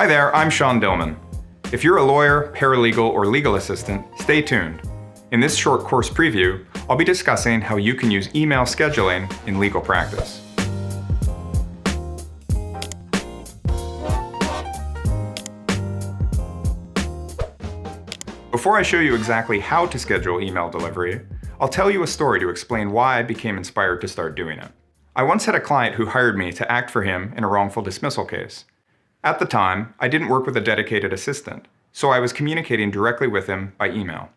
Hi there, I'm Sean Dillman. If you're a lawyer, paralegal, or legal assistant, stay tuned. In this short course preview, I'll be discussing how you can use email scheduling in legal practice. Before I show you exactly how to schedule email delivery, I'll tell you a story to explain why I became inspired to start doing it. I once had a client who hired me to act for him in a wrongful dismissal case. At the time, I didn't work with a dedicated assistant, so I was communicating directly with him by email.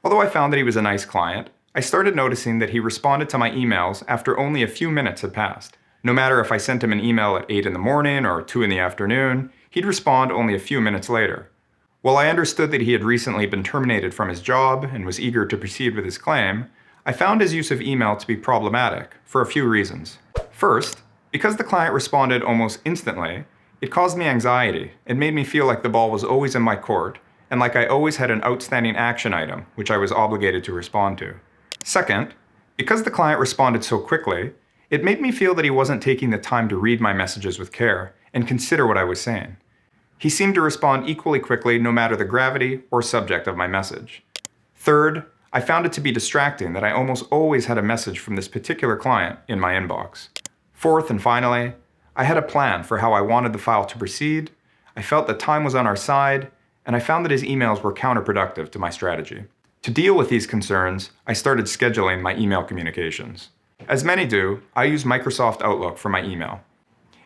Although I found that he was a nice client, I started noticing that he responded to my emails after only a few minutes had passed. No matter if I sent him an email at 8 in the morning or 2 in the afternoon, he'd respond only a few minutes later. While I understood that he had recently been terminated from his job and was eager to proceed with his claim, I found his use of email to be problematic for a few reasons. First, because the client responded almost instantly, it caused me anxiety and made me feel like the ball was always in my court and like I always had an outstanding action item which I was obligated to respond to. Second, because the client responded so quickly, it made me feel that he wasn't taking the time to read my messages with care and consider what I was saying. He seemed to respond equally quickly no matter the gravity or subject of my message. Third, I found it to be distracting that I almost always had a message from this particular client in my inbox. Fourth and finally, I had a plan for how I wanted the file to proceed, I felt that time was on our side, and I found that his emails were counterproductive to my strategy. To deal with these concerns, I started scheduling my email communications. As many do, I use Microsoft Outlook for my email.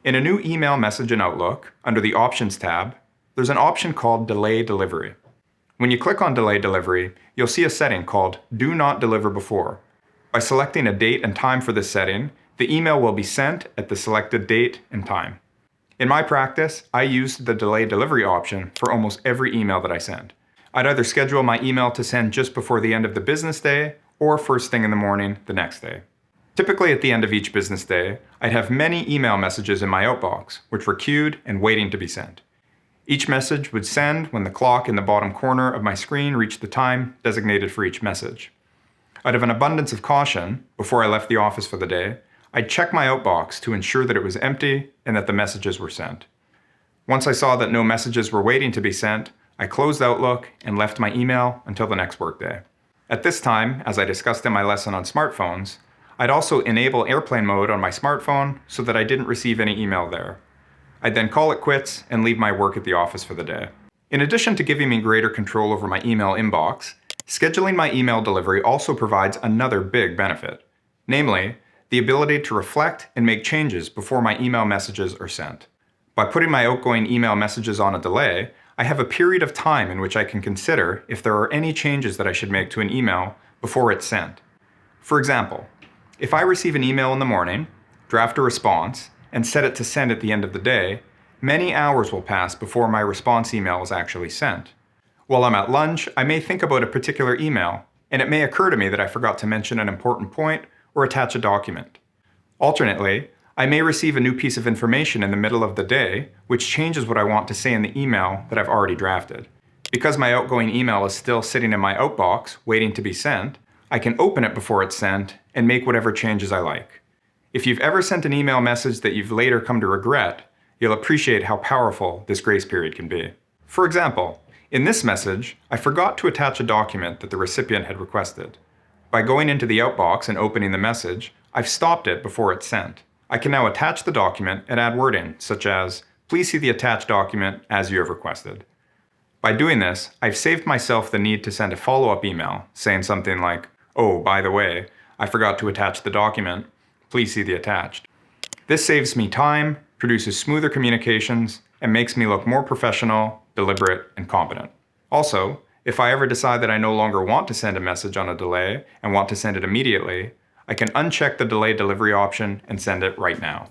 In a new email message in Outlook, under the Options tab, there's an option called Delay Delivery. When you click on Delay Delivery, you'll see a setting called Do Not Deliver Before. By selecting a date and time for this setting, the email will be sent at the selected date and time. In my practice, I used the Delay Delivery option for almost every email that I send. I'd either schedule my email to send just before the end of the business day or first thing in the morning the next day. Typically at the end of each business day, I'd have many email messages in my outbox, which were queued and waiting to be sent. Each message would send when the clock in the bottom corner of my screen reached the time designated for each message. Out of an abundance of caution, before I left the office for the day, I'd check my outbox to ensure that it was empty and that the messages were sent. Once I saw that no messages were waiting to be sent, I closed Outlook and left my email until the next workday. At this time, as I discussed in my lesson on smartphones, I'd also enable airplane mode on my smartphone so that I didn't receive any email there. I'd then call it quits and leave my work at the office for the day. In addition to giving me greater control over my email inbox, scheduling my email delivery also provides another big benefit, namely, the ability to reflect and make changes before my email messages are sent. By putting my outgoing email messages on a delay, I have a period of time in which I can consider if there are any changes that I should make to an email before it's sent. For example, if I receive an email in the morning, draft a response, and set it to send at the end of the day, many hours will pass before my response email is actually sent. While I'm at lunch, I may think about a particular email, and it may occur to me that I forgot to mention an important point or attach a document. Alternately, I may receive a new piece of information in the middle of the day, which changes what I want to say in the email that I've already drafted. Because my outgoing email is still sitting in my outbox, waiting to be sent, I can open it before it's sent and make whatever changes I like. If you've ever sent an email message that you've later come to regret, you'll appreciate how powerful this grace period can be. For example, in this message, I forgot to attach a document that the recipient had requested. By going into the outbox and opening the message, I've stopped it before it's sent. I can now attach the document and add wording, such as, "Please see the attached document as you have requested." By doing this, I've saved myself the need to send a follow-up email saying something like, "Oh, by the way, I forgot to attach the document. Please see the attached." This saves me time, produces smoother communications, and makes me look more professional, deliberate, and competent. Also, if I ever decide that I no longer want to send a message on a delay and want to send it immediately, I can uncheck the delay delivery option and send it right now.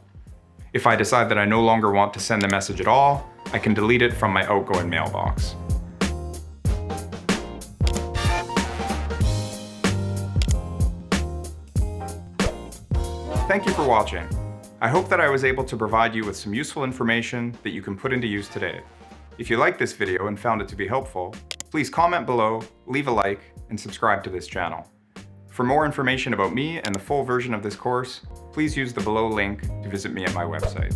If I decide that I no longer want to send the message at all, I can delete it from my outgoing mailbox. Thank you for watching. I hope that I was able to provide you with some useful information that you can put into use today. If you liked this video and found it to be helpful, please comment below, leave a like, and subscribe to this channel. For more information about me and the full version of this course, please use the below link to visit me at my website.